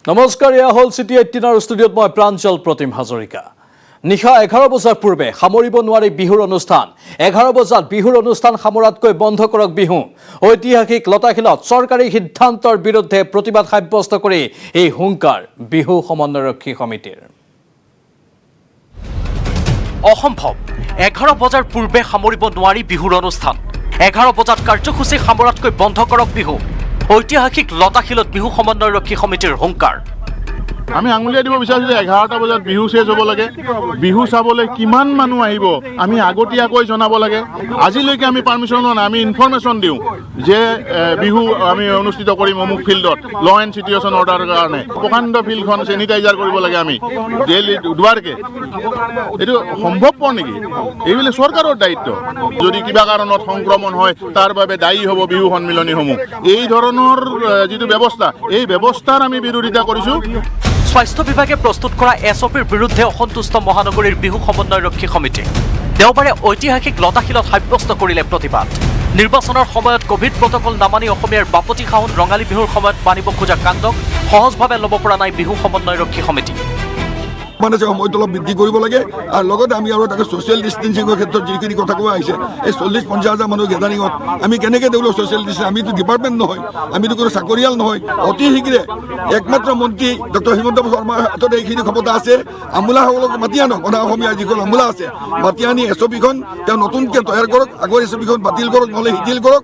নমস্কাৰ, এয়া হ'ল চিটি 18 ষ্টুডিঅ'ত মই প্ৰাঞ্জল প্ৰতিম হাজৰিকা। নিশা 11 বজাৰ পূৰ্বে সামৰিব নোৱাৰি বিহুৰ অনুষ্ঠান। 11 বজাত বিহুৰ অনুষ্ঠান সামৰাতকৈ বন্ধ কৰক বিহু। ঐতিহাসিক লতাশিলত চৰকাৰী সিদ্ধান্তৰ বিৰুদ্ধে প্ৰতিবাদ সাব্যস্ত কৰি এই হুংকাৰ বিহু সমন্বয়ৰক্ষী সমিতিৰ। অসম্ভৱ, 11 বজাৰ পূৰ্বে সামৰিব নোৱাৰি বিহুৰ অনুষ্ঠান। 11 বজাত কাৰ্যসূচী সামৰাতকৈ বন্ধ কৰক বিহু। ঐতিহাসিক লতাশিলত বিহু সমন্বয়ৰক্ষী সমিতিৰ হুংকাৰ। আমি আঙুলিয়াই দিব বিচাৰিছোঁ যে 11টা বজাত বিহু শেষ হ'ব লাগে। বিহু চাবলৈ কিমান মানুহ আহিব আমি আগতীয়াকৈ জনাব লাগে। আজিলৈকে আমি পাৰ্মিশ্যন লোৱা নাই, আমি ইনফৰমেশ্যন দিওঁ যে বিহু আমি অনুষ্ঠিত কৰিম অমুক ফিল্ডত ল এণ্ড চিটুৱেশ্যন অৰ্ডাৰৰ কাৰণে। প্ৰকাণ্ড ফিল্ডখন চেনিটাইজাৰ কৰিব লাগে আমি ডেইলি দুবাৰকে। এইটো সম্ভৱপৰ নেকি? এইবিলাক চৰকাৰৰ দায়িত্ব। যদি কিবা কাৰণত সংক্ৰমণ হয় তাৰ বাবে দায়ী হ'ব বিহু সন্মিলনীসমূহ। এই ধৰণৰ যিটো ব্যৱস্থা, এই ব্যৱস্থাৰ আমি বিৰোধিতা কৰিছোঁ। স্বাস্থ্য বিভাগে প্ৰস্তুত কৰা SOPৰ বিৰুদ্ধে অসন্তুষ্ট মহানগৰীৰ বিহু সমন্বয়ৰক্ষী সমিতি। দেওবাৰে ঐতিহাসিক লতাশিলত সাব্যস্ত কৰিলে প্ৰতিবাদ। নিৰ্বাচনৰ সময়ত কোভিড প্ৰটকল নামানি অসমীয়াৰ বাপতি সাহোন ৰঙালী বিহুৰ সময়ত মানিব খোজা কাণ্ডক সহজভাৱে ল'ব পৰা নাই বিহু সমন্বয়ৰক্ষী সমিতি। মানে সময়টো অলপ বৃদ্ধি কৰিব লাগে আৰু লগতে আমি আৰু তাকে ছ'চিয়েল ডিষ্টেঞ্চিঙৰ ক্ষেত্ৰত যিখিনি কথা কোৱা আহিছে, এই 40-50 হাজাৰ মানুহ গেদাৰিঙত আমি কেনেকৈ তেওঁলোক ছ'চিয়েল ডিষ্টেঞ্চ, আমিতো ডিপাৰ্টমেণ্ট নহয়, আমিতো কোনো চাকৰিয়াল নহয়। অতি শীঘ্ৰে একমাত্ৰ মন্ত্ৰী ডক্টৰ হিমন্ত বিশ্ব শৰ্মাৰ হাতত এইখিনি ক্ষমতা আছে। আমোলাসকলক মাতি আনক, অনা অসমীয়া যিখন আমোলা আছে মাতি আনি SOPখন তেওঁ নতুনকৈ তৈয়াৰ কৰক, আগৰ SOPখন বাতিল কৰক, নহ'লে শিথিল কৰক।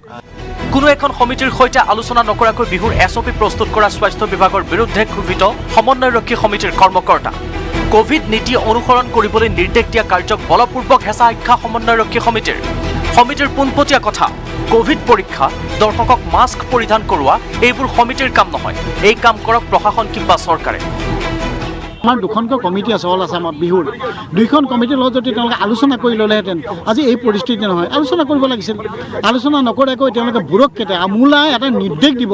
কোনো এখন সমিতিৰ সৈতে আলোচনা নকৰাকৈ বিহুৰ SOP প্ৰস্তুত কৰা স্বাস্থ্য বিভাগৰ বিৰুদ্ধে ক্ষোভিত সমন্বয়ৰক্ষী সমিতিৰ কৰ্মকৰ্তা। কোভিড নীতি অনুসৰণ কৰিবলৈ নিৰ্দেশ দিয়া কাৰ্যক বলপূৰ্বক হেঁচা আখ্যা সমন্বয়ৰক্ষী সমিতিৰ। সমিতিৰ পোনপটীয়া কথা, কোভিড পৰীক্ষা, দৰ্শকক মাস্ক পৰিধান কৰোৱা এইবোৰ সমিতিৰ কাম নহয়। এই কাম কৰক প্ৰশাসন কিংবা চৰকাৰে। আমাৰ দুখনকৈ কমিটি আছে অল আছামত বিহুৰ। দুইখন কমিটিৰ লগত যদি তেওঁলোকে আলোচনা কৰি ল'লেহেঁতেন আজি এই পৰিস্থিতি নহয়। আলোচনা কৰিব লাগিছিল। আলোচনা নকৰাকৈ তেওঁলোকে বুৰককেইটা আমোলাই এটা নিৰ্দেশ দিব।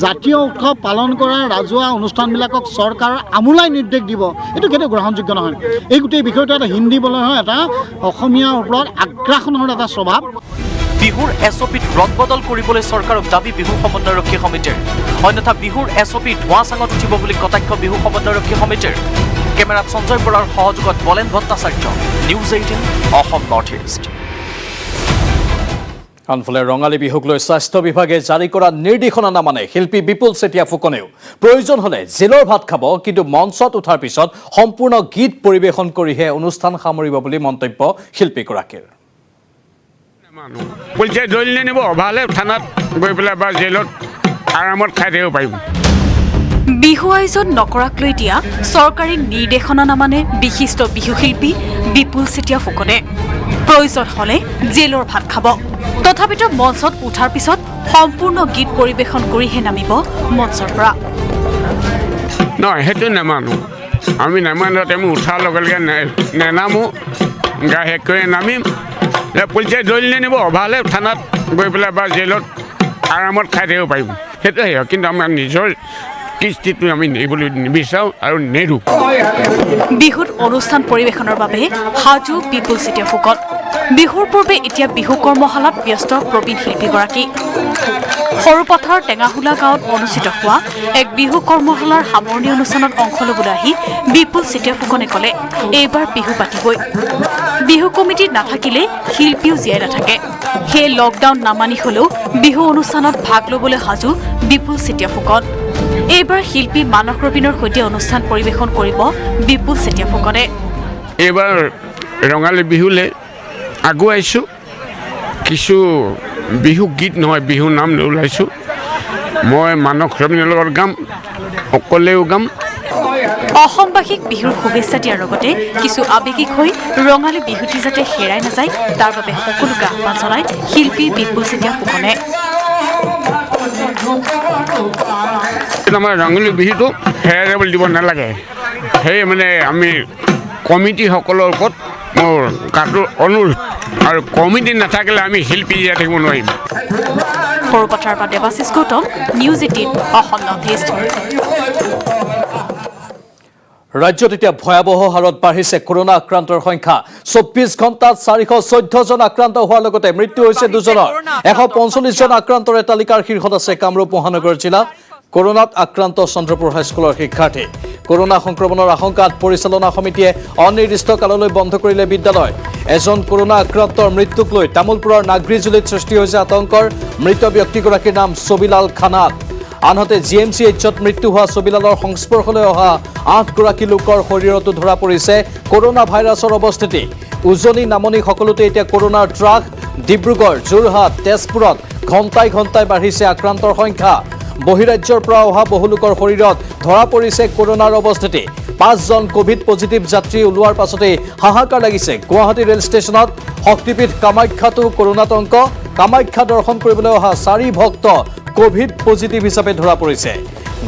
জাতীয় উৎসৱ পালন কৰা ৰাজহুৱা অনুষ্ঠানবিলাকক চৰকাৰৰ আমোলাই নিৰ্দেশ দিব, এইটো কেতিয়াও গ্ৰহণযোগ্য নহয়। এই গোটেই বিষয়টো এটা হিন্দী বলা হয়, এটা অসমীয়াৰ ওপৰত আগ্ৰাসনৰ এটা স্বভাৱ। বিহুৰ SOPত ৰদবদল কৰিবলৈ চৰকাৰক দাবী বিহু সমন্বয়ৰক্ষী সমিতিৰ। অন্যথা বিহুৰ SOP ধোঁৱা চাঙত উঠিব বুলি কটাক্ষ বিহু সমন্বয়ৰক্ষী সমিতিৰ। কেমেৰাত সঞ্জয় বৰাৰ সহযোগত বলেন Bhattacharya, news 18 Assam north east. আনফালে ৰঙালী বিহুক লৈ স্বাস্থ্য বিভাগে জাৰি কৰা নিৰ্দেশনা নামানে শিল্পী বিপুল চেতিয়া ফুকনেও প্ৰয়োজন হ'লে জেলৰ ভাত খাব, কিন্তু মঞ্চত উঠাৰ পিছত সম্পূৰ্ণ গীত পৰিৱেশন কৰিহে অনুষ্ঠান সামৰিব বুলি মন্তব্য শিল্পীগৰাকীৰ। পুলিচে ধৰি নিব, ভালে থানাত গৈ পেলাই বা জেলত আৰামত খাই থাকিব পাৰিব। বিহু আয়োজন নকৰাক লৈ দিয়া চৰকাৰী নিৰ্দেশনা নামানে বিশিষ্ট বিহুশিল্পী বিপুল চেতিয়া ফুকনে। প্ৰয়োজন হ'লে জেলৰ ভাত খাব, তথাপিতো মঞ্চত উঠাৰ পিছত সম্পূৰ্ণ গীত পৰিৱেশন কৰিহে নামিব মঞ্চৰ পৰা। নহয়, সেইটো নামানো আমি। নামানো, আমি উঠাৰ লগে লগে নেনামো, গা শেষ কৰি নামিম। পুলিচে ধৰি নিব, ভালে থানাত গৈ পেলাই বা জেলত আৰামত খাই থাকিব পাৰিব। সেইটোৱে, কিন্তু আমাৰ নিজৰ কৃষ্টিটো আমি নিবলৈ নিবিচাৰোঁ আৰু নেৰোঁ। বিহুত অনুষ্ঠান পৰিৱেশনৰ বাবে সাজু বিপুল চেতিয়া ফুকন। বিহুৰ পূৰ্বে এতিয়া বিহু কৰ্মশালাত ব্যস্ত প্ৰবীণ শিল্পীগৰাকী। সৰুপথাৰ টেঙাহোলা গাঁৱত অনুষ্ঠিত হোৱা এক বিহু কৰ্মশালাৰ সামৰণি অনুষ্ঠানত অংশ ল'বলৈ আহি বিপুল চেতিয়া ফুকনে ক'লে, এইবাৰ বিহু পাতিবই। বিহু কমিটি নাথাকিলে শিল্পীও জীয়াই নাথাকে। সেয়ে লকডাউন নামানি হ'লেও বিহু অনুষ্ঠানত ভাগ ল'বলৈ সাজু বিপুল চেতিয়া ফুকন। এইবাৰ শিল্পী মানস ৰবীনৰ সৈতে অনুষ্ঠান পৰিৱেশন কৰিব বিপুল চেতিয়া ফুকনে। এইবাৰ ৰঙালী বিহুলৈ আগুৱাইছোঁ। কিছু বিহু গীত নহয়, বিহু নাম ওলাইছোঁ। মই মানস ৰবীনৰ লগত গাম, অকলেও গাম। অসমবাসীক বিহুৰ শুভেচ্ছা দিয়াৰ লগতে কিছু আৱেগিক হৈ ৰঙালী বিহুটি যাতে হেৰাই নাযায় তাৰ বাবে সকলোকে আহ্বান জনায় শিল্পী বিপুল চেতিয়া ফুকনে। আমাৰ ৰঙালী বিহুটো হেৰাই যাবলৈ দিব নালাগে। সেই মানে আমি কমিটিসকলৰ ওপৰত মোৰ কাটোৰ অনুৰোধ, আৰু কমিটি নাথাকিলে আমি শিল্পী জীয়াই থাকিব নোৱাৰিম। সৰুপথাৰ পৰা Debashish Gautam, news 18 Assam north east. ৰাজ্যত এতিয়া ভয়াৱহ হাৰত বাঢ়িছে কৰোনা আক্ৰান্তৰ সংখ্যা। 24 ঘণ্টাত 414 জন আক্ৰান্ত হোৱাৰ লগতে মৃত্যু হৈছে 2জনৰ। 145 জন আক্ৰান্তৰ তালিকাৰ শীৰ্ষত আছে কামৰূপ মহানগৰ জিলা। কৰোনাত আক্ৰান্ত চন্দ্ৰপুৰ হাইস্কুলৰ শিক্ষাৰ্থী কৰোনা সংক্ৰমণৰ আশংকাত পৰিচালনা সমিতিয়ে অনিৰ্দিষ্ট কাললৈ বন্ধ কৰিলে বিদ্যালয় এজন কৰোনা আক্ৰান্তৰ মৃত্যুক লৈ তামুলপুৰৰ নাগৰিজুলিত সৃষ্টি হৈছে আতংকৰ মৃত ব্যক্তিগৰাকীৰ নাম ছবিলাল খানাত আনহাতে GMCHত মৃত্যু হোৱা ছবিলালৰ সংস্পৰ্শলৈ অহা 8 গৰাকী লোকৰ শৰীৰতো ধৰা পৰিছে কৰোনা ভাইৰাছৰ অৱস্থিতি উজনি নামনি সকলোতে এতিয়া কৰোনাৰ ট্ৰাক ডিব্ৰুগড় যোৰহাট তেজপুৰত ঘণ্টাই ঘণ্টাই বাঢ়িছে আক্ৰান্তৰ সংখ্যা বহিৰাজ্যৰ পৰা অহা বহু লোকৰ শৰীৰত ধৰা পৰিছে কৰোনাৰ অৱস্থিতি 5 জন কোভিড পজিটিভ যাত্ৰী ওলোৱাৰ পাছতে হাহাকাৰ লাগিছে গুৱাহাটী ৰেল ষ্টেচনত শক্তিপীঠ কামাখ্যাতো কৰোনাতংক কামাখ্যা দৰ্শন কৰিবলৈ অহা 4 ভক্ত কোভিড পজিটিভ হিচাপে ধৰা পৰিছে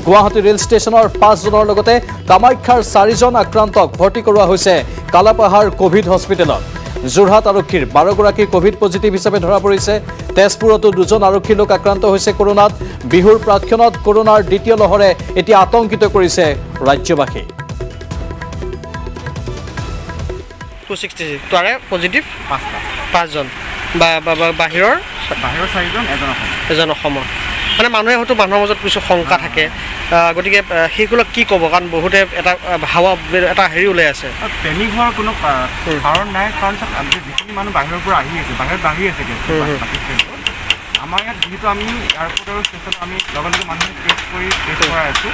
গুৱাহাটী ৰেল ষ্টেচনৰ 5 জনৰ লগতে কামাখ্যাৰ 4 জন আক্ৰান্তক ভৰ্তি কৰোৱা হৈছে কালাপাহাৰ কোভিড হস্পিটেলত যোৰহাট আৰক্ষীৰ 12 গৰাকী কোভিড পজিটিভ হিচাপে ধৰা পৰিছে তেজপুৰতো 2 জন আৰক্ষী লোক আক্ৰান্ত হৈছে কৰোনাত বিহুৰ প্ৰাক্ষণত কৰোনাৰ দ্বিতীয় লহৰে এতিয়া আতংকিত কৰিছে ৰাজ্যবাসী 266 তাৰে পজিটিভ 5 জন বাহিৰৰ 4 জন এজন অসমৰ মানে মানুহে হয়তো মানুহৰ মাজত কিছু শংকা থাকে গতিকে সেইগুলোক কি ক'ব কাৰণ বহুতে এটা হাৱা এটা হেৰি ওলাই আছে পেনিক হোৱাৰ কোনো কাৰণ নাই কাৰণ যিখিনি মানুহ বাহিৰৰ পৰা আহি আছে বাহিৰত বাঢ়ি আছে আমাৰ ইয়াত যিহেতু আমি এয়াৰপৰ্ট আৰু ষ্টেচনত আমি লগে লগে মানুহ টেষ্ট কৰাই আছোঁ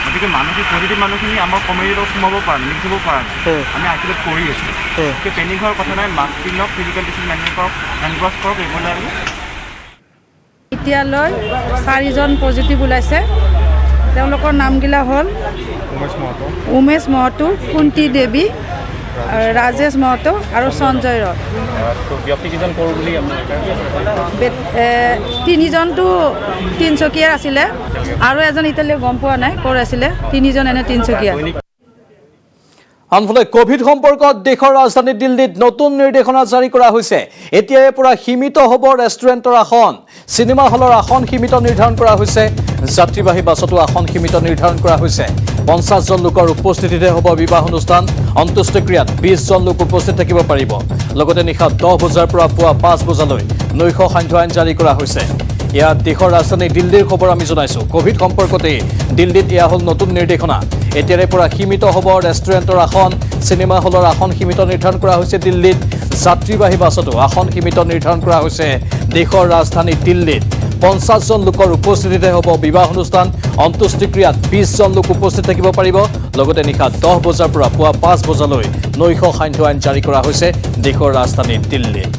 গতিকে মানুহখিনি পজিটিভ মানুহখিনি আমাৰ কমিউনিটিত সোমাব পৰা নাই মিক্স হ'ব পৰা নাই আমি আইচলেট কৰি আছোঁ গতিকে পেনিক হোৱাৰ কথা নাই মাস্ক পিন্ধক ফিজিকেল ডিষ্টেঞ্চ মেইনটেইন কৰক হেণ্ড ৱাছ কৰক এইবোৰ আৰু এতিয়ালৈ 4 জন পজিটিভ ওলাইছে তেওঁলোকৰ নামগিলা হ'ল উমেশ মহতো কুন্তি দেৱী ৰাজেশ মহতো আৰু সঞ্জয় ৰয় ব্যক্তিকেইজন কৰোঁ বুলি তিনিজনটো তিনিচুকীয়াৰ আছিলে আৰু এজন এতিয়ালৈ গম পোৱা নাই ক'ৰ আছিলে তিনিজন এনে তিনিচুকীয়া আনফালে কোভিড সম্পৰ্কত দেশৰ ৰাজধানী দিল্লীত নতুন নিৰ্দেশনা জাৰি কৰা হৈছে এতিয়াৰে পৰা সীমিত হ'ব ৰেষ্টুৰেণ্টৰ আসন সিনেমা হলৰ আসন সীমিত নিৰ্ধাৰণ কৰা হৈছে যাত্ৰীবাহী বাছতো আসন সীমিত নিৰ্ধাৰণ কৰা হৈছে 50 জন লোকৰ উপস্থিতিতে হ'ব বিবাহ অনুষ্ঠান অন্ত্যেষ্টিক্ৰিয়াত 20 জন লোক উপস্থিত থাকিব পাৰিব লগতে নিশা 10 বজাৰ পৰা পুৱা 5 বজালৈ নৈশ সান্ধ্য আইন জাৰি কৰা হৈছে ইয়াত দেশৰ ৰাজধানী দিল্লীৰ খবৰ আমি জনাইছো কোভিড সম্পৰ্কতে দিল্লীত এয়া হ'ল নতুন নিৰ্দেশনা এতিয়াৰে পৰা সীমিত হ'ব ৰেষ্টুৰেণ্টৰ আসন সিনেমা হলৰ আসন সীমিত নিৰ্ধাৰণ কৰা হৈছে দিল্লীত যাত্ৰীবাহী বাছতো আসন সীমিত নিৰ্ধাৰণ কৰা হৈছে দেশৰ ৰাজধানী দিল্লীত 50 জন লোকৰ উপস্থিতিতে হ'ব বিবাহ অনুষ্ঠান অন্ত্যেষ্টিক্ৰিয়াত 20 জন লোক উপস্থিত থাকিব পাৰিব লগতে নিশা 10 বজাৰ পৰা পুৱা 5 বজালৈ নৈশ সান্ধ্য আইন জাৰি কৰা হৈছে দেশৰ ৰাজধানী দিল্লীত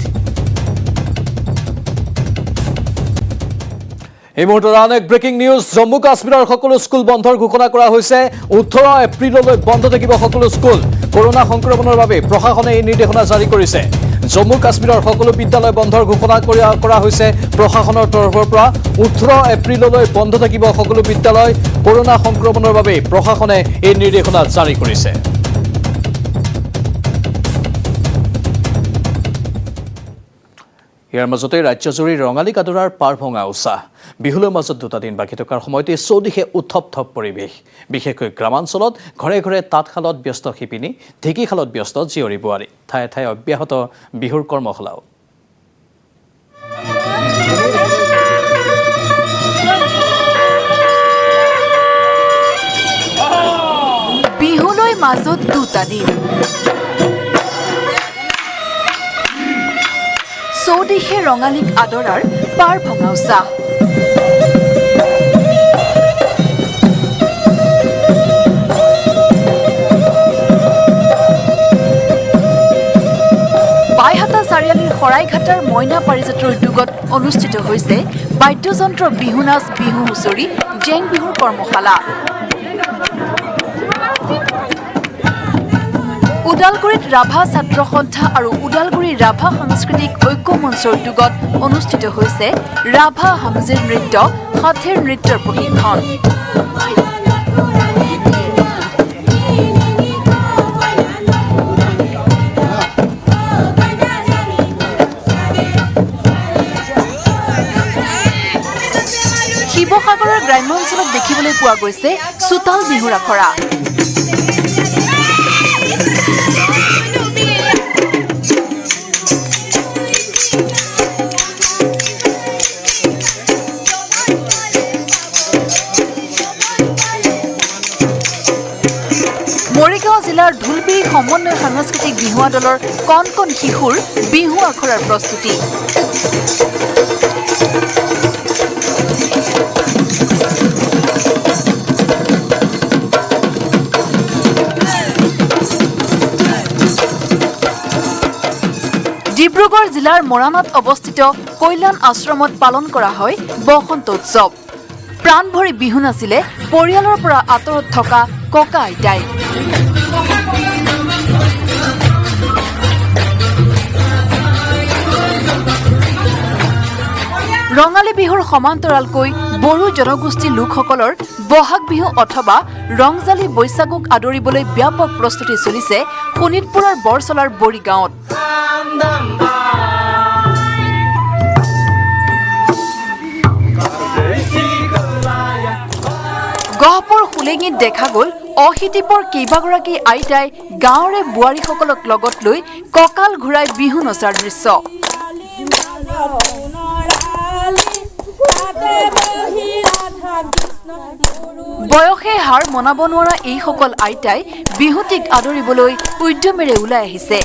এই মুহূৰ্তত আন এক ব্ৰেকিং নিউজ জম্মু কাশ্মীৰৰ সকলো স্কুল বন্ধৰ ঘোষণা কৰা হৈছে 18 এপ্ৰিললৈ বন্ধ থাকিব সকলো স্কুল কৰোনা সংক্ৰমণৰ বাবে প্ৰশাসনে এই নিৰ্দেশনা জাৰি কৰিছে জম্মু কাশ্মীৰৰ সকলো বিদ্যালয় বন্ধৰ ঘোষণা কৰা হৈছে প্ৰশাসনৰ তৰফৰ পৰা 18 এপ্ৰিললৈ বন্ধ থাকিব সকলো বিদ্যালয় কৰোনা সংক্ৰমণৰ বাবে প্ৰশাসনে এই নিৰ্দেশনা জাৰি কৰিছে ইয়াৰ মাজতে ৰাজ্যজুৰি ৰঙালী কাদৰাৰ পাৰ ভঙা উৎসাহ বিহুলৰ মাজত 2টা দিন বাকী থকাৰ সময়তে চৌদিশে উত্থপ থপ পৰিৱেশ বিশেষকৈ গ্ৰামাঞ্চলত ঘৰে ঘৰে তাঁতশালত ব্যস্ত শিপিনী ঢেঁকীশালত ব্যস্ত জীয়ৰী বোৱাৰী ঠায়ে ঠায়ে অব্যাহত বিহুৰ কৰ্মশালাও বিহুলৈ মাজত 2টা দিন চৌদিশে ৰঙালীক আদৰাৰ পাৰ ভঙা উৎসাহ বাইহাটা চাৰিআলিৰ শৰাইঘাটাৰ মইনা পাৰিজাতৰ উদ্যোগত অনুষ্ঠিত হৈছে বাদ্যযন্ত্ৰ বিহু নাচ বিহু হুঁচৰি জেং বিহুৰ কৰ্মশালা ওদালগুৰিত ৰাভা ছাত্ৰ সন্থা আৰু ওদালগুৰি ৰাভা সাংস্কৃতিক ঐক্য মঞ্চৰ উদ্যোগত অনুষ্ঠিত হৈছে ৰাভা হামজিৰ নৃত্য হাথেৰ নৃত্যৰ প্ৰশিক্ষণ শিৱসাগৰৰ গ্ৰাম্য অঞ্চলত দেখিবলৈ পোৱা গৈছে চোতাল বিহুৰ আখৰা জিলাৰ ঢুলবিৰি সমন্বয় সাংস্কৃতিক বিহুৱা দলৰ কণ কণ শিশুৰ বিহু আখৰাৰ প্ৰস্তুতি। ডিব্ৰুগড় জিলাৰ মৰাণত অৱস্থিত কল্যাণ আশ্ৰমত পালন কৰা হয় বসন্ত উৎসৱ। প্ৰাণ ভৰি বিহু নাছিলে পৰিয়ালৰ পৰা আঁতৰত থকা ককা আইতাই। ৰঙালী বিহুৰ সমান্তৰালকৈ বড়ো জনগোষ্ঠীৰ লোকসকলৰ বহাগ বিহু অথবা ৰংজালী বৈশাগুক আদৰিবলৈ ব্যাপক প্ৰস্তুতি চলিছে শোণিতপুৰৰ বৰচলাৰ বড়ি গাঁৱত। গহপুৰ শুলেঙিত দেখা গ'ল অশীতিপৰ কেইবাগৰাকী আইতাই গাঁৱৰে বোৱাৰীসকলক লগত লৈ কঁকাল ঘূৰাই বিহু নচাৰ দৃশ্য। বয়সে হাৰ মনাব নোৱাৰা এইসকল আইতাই বিহুটিক আদৰিবলৈ উদ্যমেৰে ওলাই আহিছে।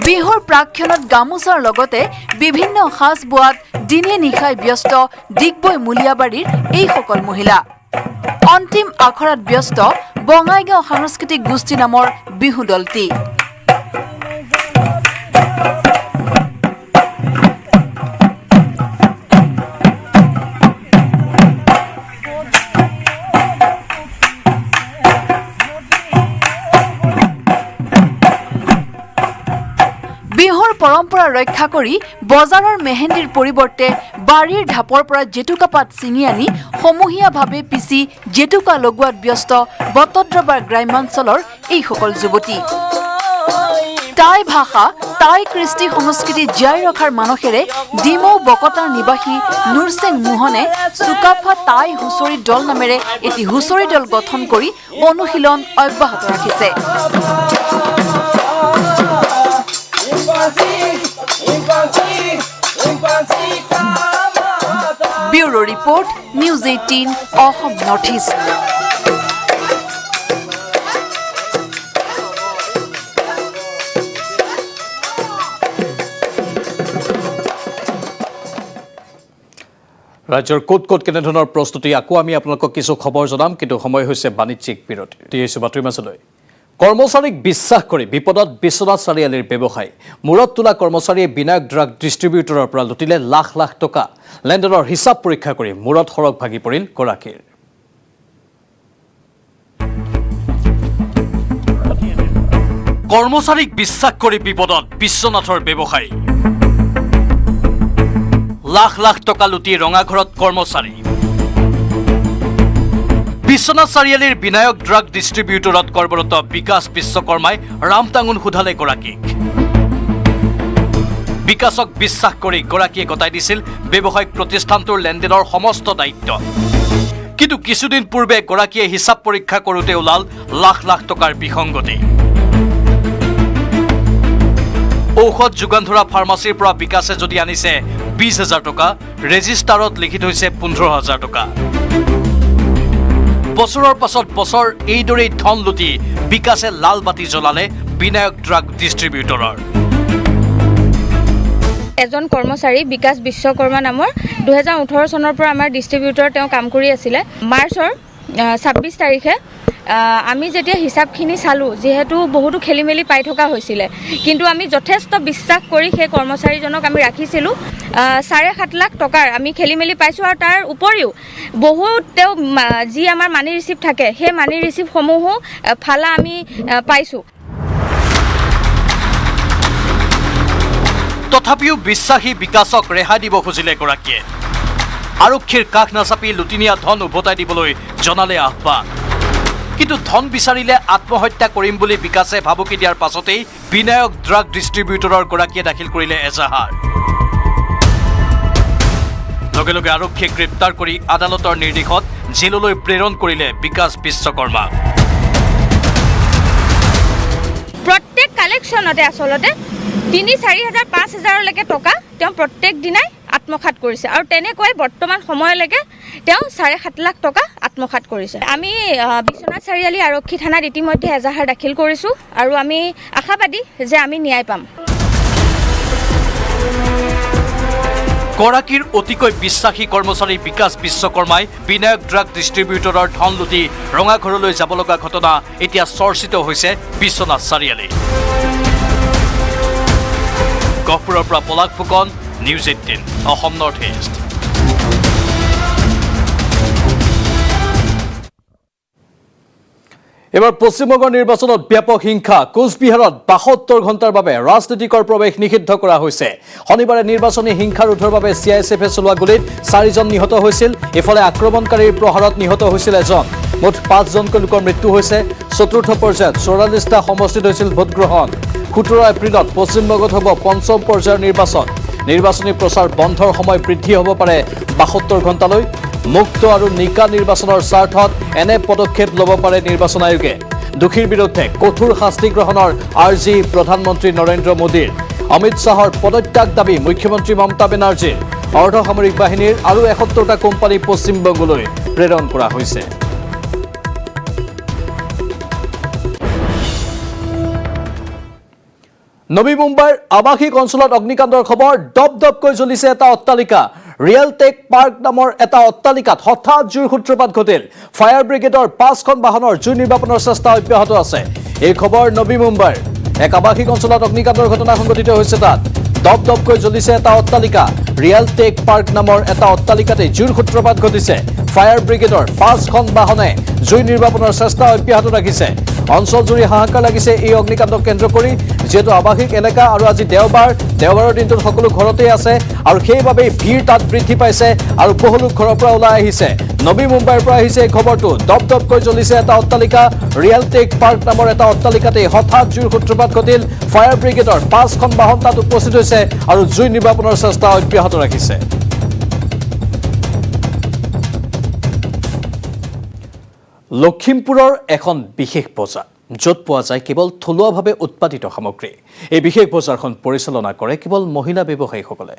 বিহুৰ প্ৰাক্ষণত গামোচাৰ লগতে বিভিন্ন সাজ বোৱাত দিনে নিশাই ব্যস্ত ডিগবৈ মূলীয়াবাৰীৰ এইসকল মহিলা। অন্তিম আখৰাত ব্যস্ত বঙাইগাঁও সাংস্কৃতিক গোষ্ঠী নামৰ বিহু দলটি। বিহুৰ পৰম্পৰা ৰক্ষা কৰি বজাৰৰ মেহেন্দিৰ পৰিৱৰ্তে বাৰীৰ ঢাপৰ পৰা জেতুকা পাত ছিঙি আনি সমূহীয়াভাৱে পিচি জেতুকা লগোৱাত ব্যস্ত বটদ্ৰৱাৰ গ্ৰাম্যাঞ্চলৰ এইসকল যুৱতী। টাই ভাষা, টাই কৃষ্টি সংস্কৃতি জীয়াই ৰখাৰ মানসেৰে ডিমৌ বকতাৰ নিবাসী নুৰচেং মোহনে চুকাফা টাই হুঁচৰি দল নামেৰে এটি হুঁচৰি দল গঠন কৰি অনুশীলন অব্যাহত ৰাখিছে। Bureau report, news 18 Assam north east. ৰাজ্যৰ ক'ত ক'ত কেনেধৰণৰ প্ৰস্তুতি আকৌ আমি আপোনালোকক কিছু খবৰ জনাম, কিন্তু সময় হৈছে বাণিজ্যিক বিৰতি। দিছোঁ বাতৰি মাজলৈ। কৰ্মচাৰীক বিশ্বাস কৰি বিপদত বিশ্বনাথ চাৰিআলিৰ ব্যৱসায়ী। মূৰত তোলা কৰ্মচাৰীয়ে বিনায়ক ড্ৰাগ ডিষ্ট্ৰিবিউটৰৰ পৰা লুটিলে লাখ লাখ টকা। লেনদেনৰ হিচাপ পৰীক্ষা কৰি মূৰত সৰগ ভাগি পৰিল গৰাকীৰ। কৰ্মচাৰীক বিশ্বাস কৰি বিপদত বিশ্বনাথৰ ব্যৱসায়ী। লাখ লাখ টকা লুটি ৰঙাঘৰত কৰ্মচাৰী। বিশ্বনাথ চাৰিআলিৰ বিনায়ক ড্ৰাগ ডিষ্ট্ৰিবিউটৰত কৰ্মৰত বিকাশ বিশ্বকৰ্মাই ৰামটাঙোন সোধালে গৰাকীক। বিকাশক বিশ্বাস কৰি গৰাকীয়ে গতাই দিছিল ব্যৱসায়িক প্ৰতিষ্ঠানটোৰ লেনদেনৰ সমস্ত দায়িত্ব। কিন্তু কিছুদিন পূৰ্বে গৰাকীয়ে হিচাপ পৰীক্ষা কৰোঁতে ওলাল লাখ লাখ টকাৰ বিসংগতি। ঔষধ যোগান ধৰা ফাৰ্মাচীৰ পৰা বিকাশে যদি আনিছে 20,000 টকা, ৰেজিষ্টাৰত লিখি থৈছে 15,000 টকা। বছৰৰ পাছত বছৰ এইদৰেই ধন লুটি বিকাশে লাল বাতি জ্বলালে বিনায়ক ড্ৰাগ ডিষ্ট্ৰিবিউটৰৰ। এজন কৰ্মচাৰী বিকাশ বিশ্বকৰ্মা নামৰ 2018 চনৰ পৰা আমাৰ ডিষ্ট্ৰিবিউটৰ তেওঁ কাম কৰি আছিলে। মাৰ্চৰ 26 তাৰিখে আমি যেতিয়া হিচাপখিনি চালোঁ, যিহেতু বহুতো খেলি মেলি পাই থকা হৈছিলে, কিন্তু আমি যথেষ্ট বিশ্বাস কৰি সেই কৰ্মচাৰীজনক আমি ৰাখিছিলোঁ। 7.5 লাখ টকাৰ আমি খেলি মেলি পাইছোঁ, আৰু তাৰ উপৰিও বহুত তেওঁ যি আমাৰ মানি ৰিচিপ্ট থাকে সেই মানি ৰিচিপ্টসমূহো ফালা আমি পাইছোঁ। তথাপিও বিশ্বাসী বিকাশক ৰেহাই দিব খুজিলে গৰাকীয়ে। আৰক্ষীৰ কাষ নাচাপি লুটি নিয়া ধন উভতাই দিবলৈ জনালে আহ্বান। কিন্তু ধন বিচাৰিলে আত্মহত্যা কৰিম বুলি বিকাশে ভাবুকি দিয়াৰ পাছতেই বিনায়ক ড্ৰাগ ডিষ্ট্ৰিবিউটৰৰ গৰাকীয়ে দাখিল কৰিলে এজাহাৰ। লগে লগে আৰক্ষীয়ে গ্ৰেপ্তাৰ কৰি আদালতৰ নিৰ্দেশত জেললৈ প্ৰেৰণ কৰিলে বিকাশ বিশ্বকৰ্মাক। প্ৰত্যেক কালেকশ্যনতে আচলতে 3,000, 4,000, 5,000লৈকে টকা তেওঁ প্ৰত্যেক দিনাই আত্মসাৎ কৰিছে আৰু তেনেকৈ বৰ্তমান সময়লৈকে তেওঁ 7.5 লাখ টকা আত্মসাৎ কৰিছে। আমি বিশ্বনাথ চাৰিআলি আৰক্ষী থানাত ইতিমধ্যে এজাহাৰ দাখিল কৰিছোঁ আৰু আমি আশাবাদী যে আমি ন্যায় পাম। গৰাকীৰ অতিকৈ বিশ্বাসী কৰ্মচাৰী বিকাশ বিশ্বকৰ্মাই বিনায়ক ড্ৰাগ ডিষ্ট্ৰিবিউটৰৰ ধন লুটি ৰঙাঘৰলৈ যাব লগা ঘটনা এতিয়া চৰ্চিত হৈছে বিশ্বনাথ চাৰিআলি। গহপুৰৰ পৰা Palash Phukan, news 18 Assam north east. এবাৰ পশ্চিমবংগৰ নিৰ্বাচনত ব্যাপক হিংসা। কোচবিহাৰত 72 ঘণ্টাৰ বাবে ৰাজনীতিকৰ প্ৰৱেশ নিষিদ্ধ কৰা হৈছে। শনিবাৰে নিৰ্বাচনী হিংসা ৰোধৰ বাবে CISF চলোৱা গুলীত 4জন নিহত হৈছিল। ইফালে আক্ৰমণকাৰীৰ প্ৰহাৰত নিহত হৈছিল এজন। মুঠ 5জনকৈ লোকৰ মৃত্যু হৈছে। চতুৰ্থ পৰ্যায়ত 44টা সমষ্টিত হৈছিল ভোটগ্ৰহণ। 17 এপ্ৰিলত পশ্চিমবংগত হ'ব পঞ্চম পৰ্যায়ৰ নিৰ্বাচন। নিৰ্বাচনী প্ৰচাৰ বন্ধৰ সময় বৃদ্ধি হ'ব পাৰে 72 ঘণ্টালৈ। মুক্ত আৰু নিকা নিৰ্বাচনৰ স্বাৰ্থত এনে পদক্ষেপ ল'ব পাৰে নিৰ্বাচন আয়োগে। দোষীৰ বিৰুদ্ধে কঠোৰ শাস্তি গ্ৰহণৰ আৰ্জি প্ৰধানমন্ত্ৰী নৰেন্দ্ৰ মোদীৰ। অমিত শ্বাহৰ পদত্যাগ দাবী মুখ্যমন্ত্ৰী মমতা বেনাৰ্জীৰ। অৰ্ধসামৰিক বাহিনীৰ আৰু 71টা কোম্পানী পশ্চিমবংগলৈ প্ৰেৰণ কৰা হৈছে। নবী মুম্বাইৰ আৱাসিক অঞ্চলত অগ্নিকাণ্ডৰ খবৰ। দপদপকৈ জ্বলিছে এটা অট্টালিকা। ৰিয়েল টেক পাৰ্ক নামৰ এটা অট্টালিকাত হঠাৎ জুইৰ সূত্ৰপাত ঘটিল। ফায়াৰ ব্ৰিগেডৰ 5খন বাহনৰ জুই নিৰ্বাপনৰ চেষ্টা অব্যাহত আছে। এই খবৰ নবী মুম্বাইৰ এক আৱাসিক অঞ্চলত অগ্নিকাণ্ডৰ ঘটনা সংঘটিত হৈছে তাত। দপদপকৈ জ্বলিছে এটা অট্টালিকা। ৰিয়েল টেক পাৰ্ক নামৰ এটা অট্টালিকাতে জুইৰ সূত্ৰপাত ঘটিছে। ফায়াৰ ব্ৰিগেডৰ 5খন বাহনে জুই নিৰ্বাপনৰ চেষ্টা অব্যাহত ৰাখিছে। অঞ্চলজুৰি হাহাকাৰ লাগিছে এই অগ্নিকাণ্ডক কেন্দ্ৰ কৰি, যিহেতু আৱাসিক এলেকা আৰু আজি দেওবাৰৰ দিনটোত সকলো ঘৰতেই আছে আৰু সেইবাবেই ভিৰ তাত বৃদ্ধি পাইছে আৰু বহু লোক ঘৰৰ পৰা ওলাই আহিছে। নবী মুম্বাইৰ পৰা আহিছে এই খবৰটো। দপদপকৈ জ্বলিছে এটা অট্টালিকা। ৰিয়েল টেক পাৰ্ক নামৰ এটা অট্টালিকাতে হঠাৎ জুইৰ সূত্ৰপাত ঘটিল। ফায়াৰ ব্ৰিগেডৰ 5খন বাহন তাত উপস্থিত হৈছে আৰু জুই নিৰ্বাপনৰ চেষ্টা অব্যাহত ৰাখিছে। লখিমপুৰৰ এখন বিশেষ বজাৰ, য'ত পোৱা যায় কেৱল থলুৱাভাৱে উৎপাদিত সামগ্ৰী। এই বিশেষ বজাৰখন পৰিচালনা কৰে কেৱল মহিলা ব্যৱসায়ীসকলে।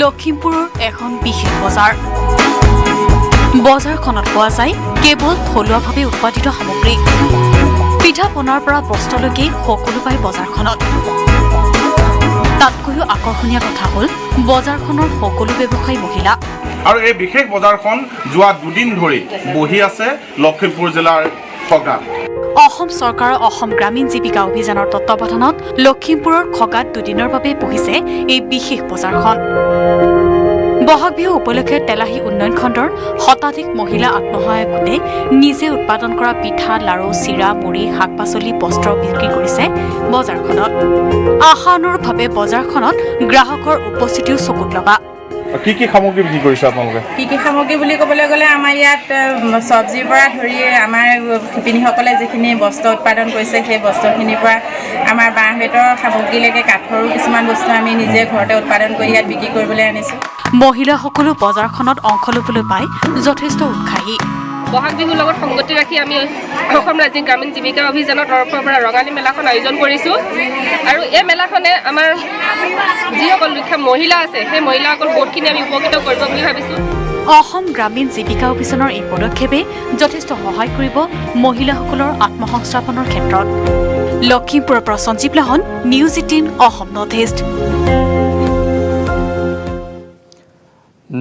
লখিমপুৰৰ এখন বিশেষ বজাৰ। বজাৰখনত পোৱা যায় কেৱল থলুৱাভাৱে উৎপাদিত সামগ্ৰী। পিঠা পনাৰ পৰা বস্ত্ৰলৈকে সকলো পায় বজাৰখনত। তাতকৈও আকৰ্ষণীয় কথা হ'ল বজাৰখনৰ সকলো ব্যৱসায়ী মহিলা। আৰু এই বিশেষ বজাৰখন যোৱা 2 দিন ধৰি বহি আছে লখিমপুৰ জিলাৰ খগাত। অসম চৰকাৰৰ অসম গ্ৰামীণ জীৱিকা অভিযানৰ তত্বাৱধানত লখিমপুৰৰ খগাত 2 দিনৰ বাবে বহিছে এই বিশেষ বজাৰখন। বহাগ বিহু উপলক্ষে তেলাহী উন্নয়ন খণ্ডৰ শতাধিক মহিলা আত্মসহায়ক গোটে নিজে উৎপাদন কৰা পিঠা, লাৰু, চিৰা, মুড়ি, শাক পাচলি, বস্ত্ৰ বিক্ৰী কৰিছে বজাৰখনত। আশানুৰূপভাৱে বজাৰখনত গ্ৰাহকৰ উপস্থিতিও চকুত লগা। কি কি সামগ্ৰী বিক্ৰী কৰিছে আপোনালোকে? কি কি সামগ্ৰী বুলি ক'বলৈ গ'লে আমাৰ ইয়াত চব্জিৰ পৰা ধৰি আমাৰ শিপিনীসকলে যিখিনি বস্ত্ৰ উৎপাদন কৰিছে সেই বস্ত্ৰখিনিৰ পৰা আমাৰ বাঁহ বেতৰ সামগ্ৰীলৈকে কাঠৰো কিছুমান বস্তু আমি নিজে ঘৰতে উৎপাদন কৰি ইয়াত বিক্ৰী কৰিবলৈ আনিছোঁ। মহিলাসকলো বজাৰখনত অংশ ল'বলৈ পাই যথেষ্ট উৎসাহী। বহাগ বিহুৰ লগত সংগতি ৰাখি আমি অসম ৰাজ্যিক গ্ৰামীণ জীৱিকা অভিযানৰ তৰফৰ পৰা ৰঙালী মেলাখন আয়োজন কৰিছোঁ আৰু এই মেলাখনে আমাৰ যিসকল দুখীয়া মহিলা আছে সেই মহিলাসকল বহুতখিনি আমি উপকৃত কৰিব বুলি ভাবিছোঁ। অসম গ্ৰামীণ জীৱিকা অভিযানৰ এই পদক্ষেপে যথেষ্ট সহায় কৰিব মহিলাসকলৰ আত্মসংস্থাপনৰ ক্ষেত্ৰত। লখিমপুৰৰ পৰা সঞ্জীৱ লাহন, নিউজ 18 অসম নৰ্থ ইষ্ট।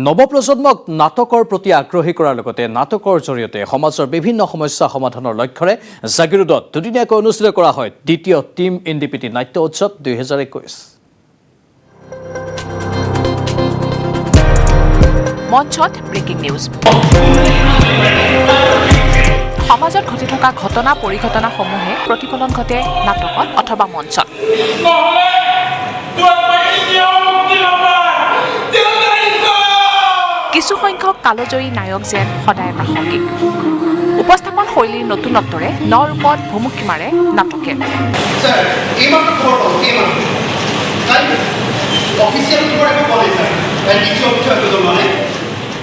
নৱপ্ৰজন্মক নাটকৰ প্ৰতি আগ্ৰহী কৰাৰ লগতে নাটকৰ জৰিয়তে সমাজৰ বিভিন্ন সমস্যা সমাধানৰ লক্ষ্যৰে জাগিৰোডত 2দিনীয়াকৈ অনুষ্ঠিত কৰা হয় দ্বিতীয় টিম ইণ্ডিপিটি নাট্য উৎসৱ 2021। মঞ্চত ব্ৰেকিং নিউজ। সমাজত ঘটি থকা ঘটনা পৰিঘটনাসমূহে প্ৰতিফলন ঘটে নাটকত অথবা মঞ্চত। কিছুসংখ্যক কালজয়ী নায়ক যেন সদায় প্ৰাসংগিক। উপস্থাপন শৈলীৰ নতুনত্বৰে ন ৰূপত ভুমুকি মাৰে নাটকে।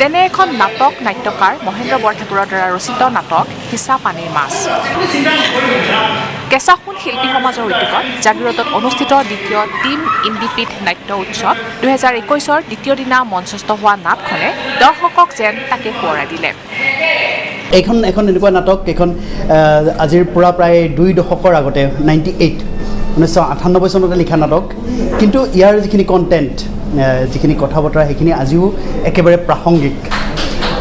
তেনে এখন নাটক নাট্যকাৰ মহেন্দ্ৰ বৰঠাকুৰৰ দ্বাৰা ৰচিত নাটক সিঁচা পানীৰ মাছ। কেঁচা সোণ শিল্পী সমাজৰ উদ্যোগত জাগিৰোডত অনুষ্ঠিত দ্বিতীয় টিম ইণ্ডিপীঠ নাট্য উৎসৱ 2021 দ্বিতীয় দিনা মঞ্চস্থ হোৱা নাটখনে দৰ্শকক যেন তাকে সোঁৱৰাই দিলে। এইখন এনেকুৱা নাটক এইখন আজিৰ পৰা প্ৰায় 2 দশকৰ আগতে 1998 চনতে লিখা নাটক, কিন্তু ইয়াৰ যিখিনি কণ্টেণ্ট যিখিনি কথা বতৰা সেইখিনি আজিও একেবাৰে প্ৰাসংগিক।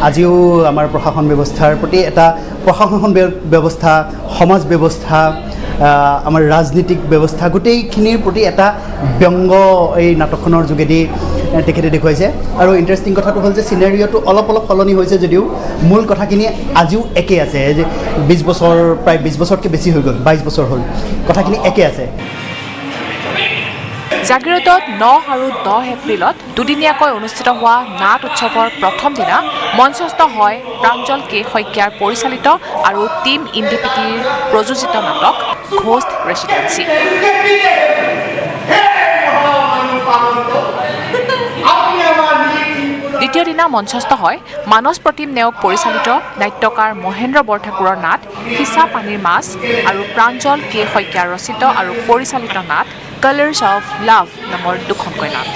আজিও আমাৰ প্ৰশাসন ব্যৱস্থাৰ প্ৰতি এটা প্ৰশাসন ব্যৱস্থা, সমাজ ব্যৱস্থা, আমাৰ ৰাজনীতিক ব্যৱস্থা গোটেইখিনিৰ প্ৰতি এটা ব্যংগ এই নাটকখনৰ যোগেদি তেখেতে দেখুৱাইছে। আৰু ইণ্টাৰেষ্টিং কথাটো হ'ল যে চিনেৰিঅ'টো অলপ সলনি হৈছে যদিও মূল কথাখিনি আজিও একেই আছে। যে 20 বছৰ প্ৰায় 20 বছৰতকৈ বেছি হৈ গ'ল, 22 বছৰ হ'ল, কথাখিনি একেই আছে। জাগিৰোডত 9 আৰু 10 এপ্ৰিলত দুদিনীয়াকৈ অনুষ্ঠিত হোৱা নাট উৎসৱৰ প্ৰথম দিনা মঞ্চস্থ হয় প্ৰাঞ্জল কে শইকীয়াৰ পৰিচালিত আৰু টিম ইণ্ডিপীটিৰ প্ৰযোজিত নাটক ঘোষ্ট ৰেচিডেঞ্চি। দ্বিতীয় দিনা মঞ্চস্থ হয় মানস প্ৰতিম নেওগ পৰিচালিত নাট্যকাৰ মহেন্দ্ৰ বৰঠাকুৰৰ নাট সিঁচা পানীৰ মাছ আৰু প্ৰাঞ্জল কে শইকীয়াৰ ৰচিত আৰু পৰিচালিত নাট কালাৰ্ছ অফ লাভ নামৰ দুখনকৈ নাট।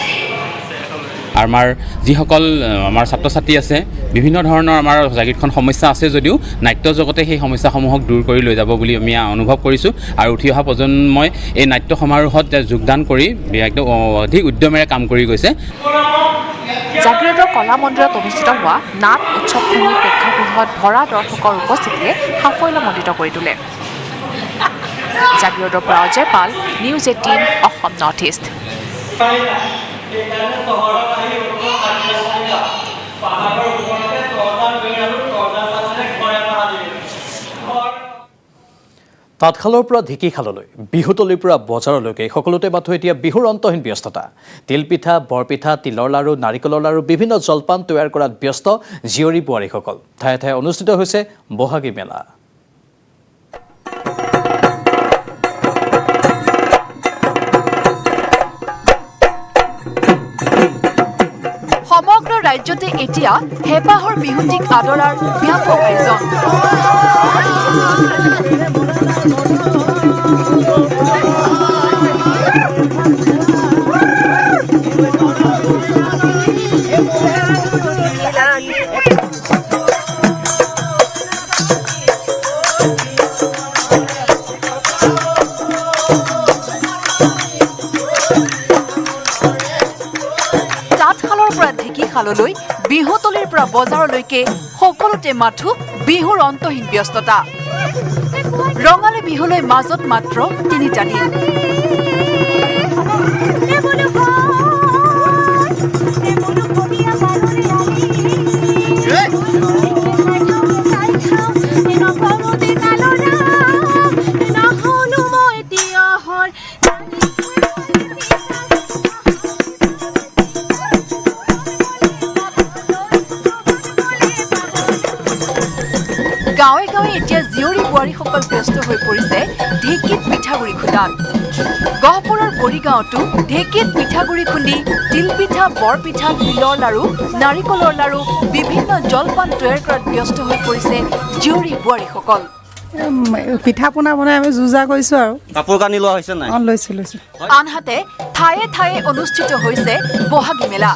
আমাৰ যিসকল আমাৰ ছাত্ৰ ছাত্ৰী আছে, বিভিন্ন ধৰণৰ আমাৰ জাগিৰখন সমস্যা আছে যদিও নাট্য জগতে সেই সমস্যাসমূহক দূৰ কৰি লৈ যাব বুলি আমি অনুভৱ কৰিছোঁ। আৰু উঠি অহা প্ৰজন্মই এই নাট্য সমাৰোহত যোগদান কৰি একদম অধিক উদ্যমেৰে কাম কৰি গৈছে। জাগিৰোডৰ কলা মন্দিৰত অনুষ্ঠিত হোৱা নাট উৎসৱখনিৰ প্ৰেক্ষাগৃহত ভৰা দৰ্শকৰ উপস্থিতিয়ে সাফল্যমণ্ডিত কৰি তোলে। জাগিৰোডৰ পৰা অজয় পাল, নিউজ 18 অসম নৰ্থ ইষ্ট। তাঁতশালৰ পৰা ঢেঁকীশাললৈ, বিহুতলিৰ পৰা বজাৰলৈকে সকলোতে মাথো এতিয়া বিহুৰ অন্তহীন ব্যস্ততা। তিলপিঠা, বৰপিঠা, তিলৰ লাড়ু, নাৰিকলৰ লাড়ু, বিভিন্ন জলপান তৈয়াৰ কৰাত ব্যস্ত জীয়ৰী বোৱাৰীসকল। ঠায়ে ঠায়ে অনুষ্ঠিত হৈছে বহাগী মেলা। সমগ্ৰ ৰাজ্যতে এতিয়া হেঁপাহৰ বিহুটিক আদৰাৰ ব্যাপক আয়োজন। ঢেঁকীশাললৈ, বিহুতলিৰ পৰা বজাৰলৈকে সকলোতে মাথো বিহুৰ অন্তহীন ব্যস্ততা। ৰঙালী বিহুলৈ মাজত মাত্ৰ 3টা দিন। গাঁৱে গাঁৱে এতিয়া জীয়ৰী বোৱাৰীসকল ব্যস্ত হৈ পৰিছে ঢেঁকীত পিঠাগুড়ি খুন্দাত। গহপুৰৰ বৰিগাঁৱতো ঢেঁকীত পিঠাগুড়ি খুন্দি তিলপিঠা, বৰপিঠা, তিলৰ লাড়ু, নাৰিকলৰ লাড়ু, বিভিন্ন জলপান তৈয়াৰ কৰাত ব্যস্ত হৈ পৰিছে জীয়ৰী বোৱাৰীসকল। পিঠা পনা বনাই আমি যুজা কৰিছোঁ আৰু কাপোৰ কানি লোৱা হৈছে নাই? লৈছোঁ। আনহাতে ঠায়ে ঠায়ে অনুষ্ঠিত হৈছে বহাগী মেলা।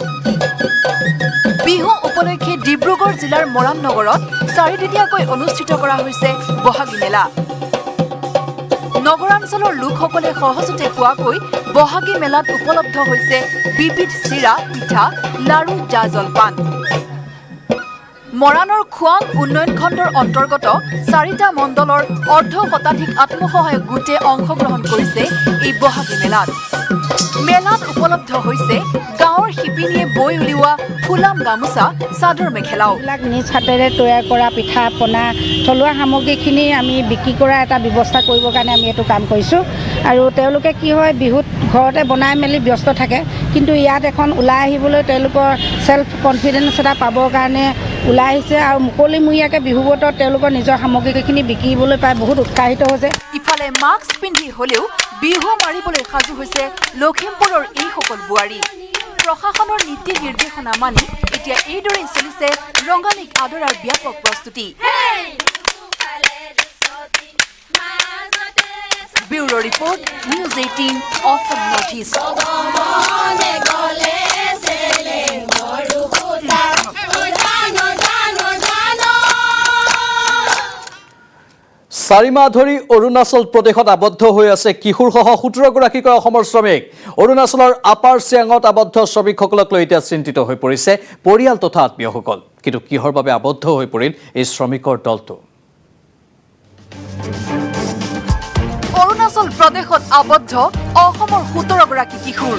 বিহু উপলক্ষে ডিব্ৰুগড় জিলাৰ মৰাণ নগৰত 4দিনীয়াকৈ অনুষ্ঠিত কৰা হৈছে বহাগী মেলা। নগৰাঞ্চলৰ লোকসকলে সহজতে পোৱাকৈ বহাগী মেলাত উপলব্ধ হৈছে বিবিধ চিৰা, পিঠা, লাড়ু, জা জলপান। মৰাণৰ খোৱাং উন্নয়ন খণ্ডৰ অন্তৰ্গত 4টা মণ্ডলৰ অৰ্ধশতাধিক আত্মসহায়ক গোটে অংশগ্ৰহণ কৰিছে এই বহাগী মেলাত। মেলাত উপলব্ধ হৈছে গাঁৱৰ শিপিনীয়ে বৈ উলিওৱা ফুলাম গামোচা, চাদৰ মেখেলাও। নিজ হাতেৰে তৈয়াৰ কৰা পিঠা পনা, থলুৱা সামগ্ৰীখিনি আমি বিক্ৰী কৰা এটা ব্যৱস্থা কৰিবৰ কাৰণে আমি এইটো কাম কৰিছোঁ। আৰু তেওঁলোকে কি হয়, বিহুত ঘৰতে বনাই মেলি ব্যস্ত থাকে, কিন্তু ইয়াত এখন ওলাই আহিবলৈ তেওঁলোকৰ চেল্ফ কনফিডেঞ্চ এটা পাবৰ কাৰণে ওলাই আহিছে আৰু মুকলিমূৰীয়াকৈ বিহু বতৰত তেওঁলোকৰ নিজৰ সামগ্ৰীখিনি বিকিবলৈ পাই বহুত উৎসাহিত হৈছে। ইফালে মাস্ক পিন্ধি হ'লেও বিহু মাৰিবলৈ সাজু হৈছে লখিমপুৰৰ এইসকল বোৱাৰী। প্ৰশাসনৰ নীতি নিৰ্দেশনা মানি এতিয়া এইদৰেই চলিছে ৰঙালীক আদৰাৰ ব্যাপক প্ৰস্তুতি। Bureau report, news 18 Assam north east. চাৰি মাহ ধৰি অৰুণাচল প্ৰদেশত আবদ্ধ হৈ আছে কিশোৰসহ 17গৰাকীকৈ অসমৰ শ্ৰমিক। অৰুণাচলৰ আপাৰ চিয়াঙত আবদ্ধ শ্ৰমিকসকলক লৈ এতিয়া চিন্তিত হৈ পৰিছে পৰিয়াল তথা আত্মীয়সকল। কিন্তু কিহৰ বাবে আবদ্ধ হৈ পৰিল এই শ্ৰমিকৰ দলটো? অৰুণাচল প্ৰদেশত আবদ্ধ অসমৰ 17গৰাকী কিশোৰ।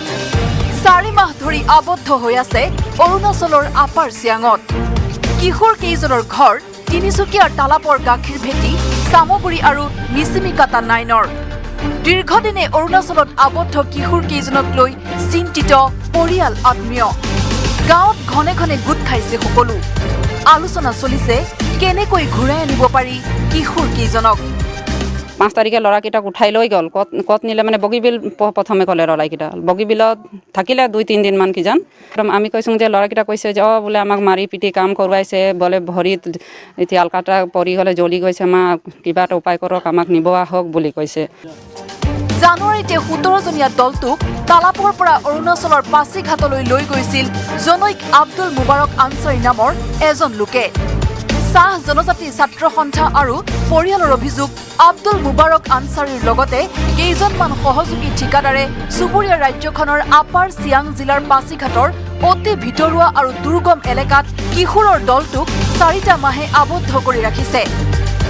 4 মাহ ধৰি আবদ্ধ হৈ আছে অৰুণাচলৰ আপাৰ চিয়াঙত। কিশোৰ কেইজনৰ ঘৰ তিনিচুকীয়াৰ তালাপৰ গাখীৰ ভেটি, চামগুৰি আৰু মিচিমিকাটা 9ৰ। দীৰ্ঘদিনে অৰুণাচলত আবদ্ধ কিশোৰ কেইজনক লৈ চিন্তিত পৰিয়াল আত্মীয়। গাঁৱত ঘনে ঘনে গোট খাইছে সকলো। আলোচনা চলিছে কেনেকৈ ঘূৰাই আনিব পাৰি কিশোৰ কেইজনক। 5 তাৰিখে ল'ৰাকেইটাক উঠাই লৈ গ'ল। ক'ত নিলে মানে বগীবিল প্ৰথমে ক'লে ল'ৰাকেইটা। বগীবিলত থাকিলে 2-3 দিনমান কিজান। আমি কৈছোঁ যে ল'ৰাকেইটা কৈছে যে বোলে আমাক মাৰি পিটি কাম কৰোৱাইছে, বোলে ভৰিত এতিয়া আলকাটা পৰি গ'লে জ্বলি গৈছে, মা কিবা এটা উপায় কৰক, আমাক নিব আহক বুলি কৈছে। জানুৱাৰীতে 17জনীয়া দলটোক তালাপৰ পৰা অৰুণাচলৰ পাছিঘাটলৈ লৈ গৈছিল জনৈক আব্দুল মুবাৰক আনচাৰী নামৰ এজন লোকে। চাহ জনজাতি ছাত্ৰ সন্থা আৰু পৰিয়ালৰ অভিযোগ, আব্দুল মুবাৰক আনচাৰীৰ লগতে কেইজনমান সহযোগী ঠিকাদাৰে চুবুৰীয়া ৰাজ্যখনৰ আপাৰ চিয়াং জিলাৰ পাছিঘাটৰ অতি ভিতৰুৱা আৰু দুৰ্গম এলেকাত কিশোৰৰ দলটোক 4টা মাহে আবদ্ধ কৰি ৰাখিছে।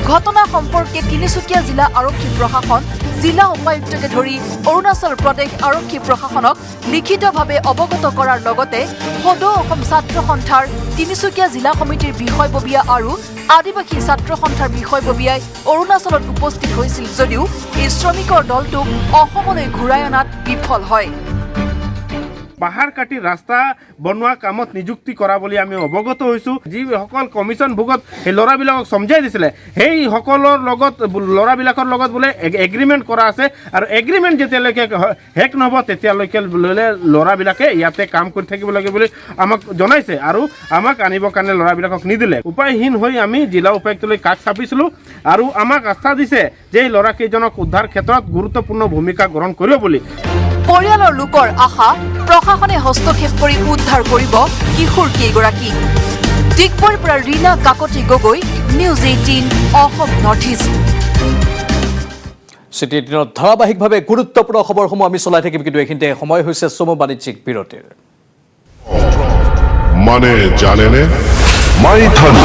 ঘটনা সম্পৰ্কে তিনিচুকীয়া জিলা আৰক্ষী প্ৰশাসন, জিলা উপায়ুক্তকে ধৰি অৰুণাচল প্ৰদেশ আৰক্ষী প্ৰশাসনক লিখিতভাৱে অৱগত কৰাৰ লগতে সদৌ অসম ছাত্ৰ সন্থাৰ তিনিচুকীয়া জিলা সমিতিৰ বিষয়ববীয়া আৰু আদিবাসী ছাত্ৰ সন্থাৰ বিষয়ববীয়াই অৰুণাচলত উপস্থিত হৈছিল যদিও এই শ্ৰমিকৰ দলটোক অসমলৈ ঘূৰাই অনাত বিফল হয়। পাহাৰ কাটি ৰাস্তা বনোৱা কামত নিযুক্তি কৰা বুলি আমি অৱগত হৈছোঁ। যিসকল কমিশ্যনভোগত সেই ল'ৰাবিলাকক সমজাই দিছিলে, সেই সকলৰ লগত ল'ৰাবিলাকৰ লগত বোলে এগ্ৰিমেণ্ট কৰা আছে আৰু এগ্ৰিমেণ্ট যেতিয়ালৈকে শেষ নহ'ব তেতিয়ালৈকে ল'ৰাবিলাকে ইয়াতে কাম কৰি থাকিব লাগে বুলি আমাক জনাইছে আৰু আমাক আনিবৰ কাৰণে ল'ৰাবিলাকক নিদিলে। উপায়হীন হৈ আমি জিলা উপায়ুক্তলৈ কাষ চাপিছিলোঁ আৰু আমাক আস্থা দিছে যে এই ল'ৰাকেইজনক উদ্ধাৰ ক্ষেত্ৰত গুৰুত্বপূৰ্ণ ভূমিকা গ্ৰহণ কৰিব বুলি। পৰিয়ালৰ লোকৰ আশা প্ৰশাসনে হস্তক্ষেপ কৰি উদ্ধাৰ কৰিব কিশোৰ কেইগৰাকী। ডিগবৈৰ পৰা Rina Kakati Gogoi, news 18 Assam north east. City 18ত ধাৰাবাহিকভাৱে গুৰুত্বপূৰ্ণ খবৰসমূহ আমি চলাই থাকিম, কিন্তু এইখিনিতে সময় হৈছে চমু বাণিজ্যিক বিৰতিৰ। মানে জানেনে মাইথন